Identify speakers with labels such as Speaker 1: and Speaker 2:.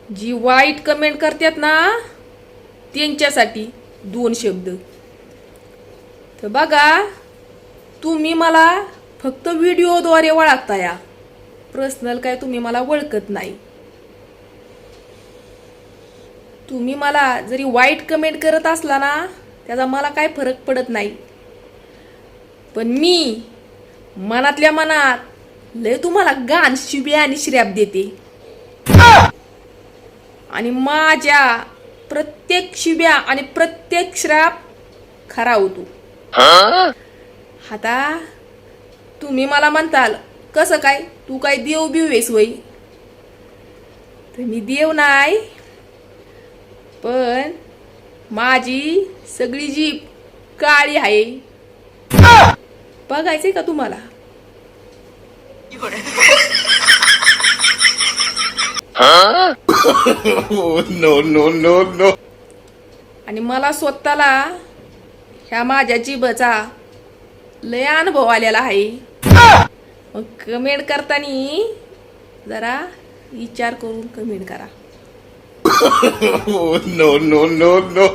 Speaker 1: जी वाईट कमेंट करतात ना त्यांच्यासाठी 2 शब्द. तर बघा, तुम्ही मला फक्त व्हिडिओद्वारे ओळखता या, पर्सनल काय तुम्ही मला ओळखत नाही. तुम्ही मला जरी वाईट कमेंट करत असला ना त्याचा मला काय फरक पडत नाही, पण मी मनातल्या मनात लय तुम्हाला गाण शिव्या आणि श्राप देते आणि माझ्या प्रत्येक शिव्या आणि प्रत्येक श्राप खरा होतो. आता तुम्ही मला म्हणताल कसं काय, तू काय देव बिव वेस वय? तर मी देव नाही, पण माझी सगळी जीभ काळी आहे. बघायचंय का तुम्हाला?
Speaker 2: No no no no.
Speaker 1: आणि मला स्वतःला ह्या माझ्या जीभचा लय अनुभव आलेला आहे. मग कमेंट करताना जरा विचार करून कमेंट करा.
Speaker 2: No no no no.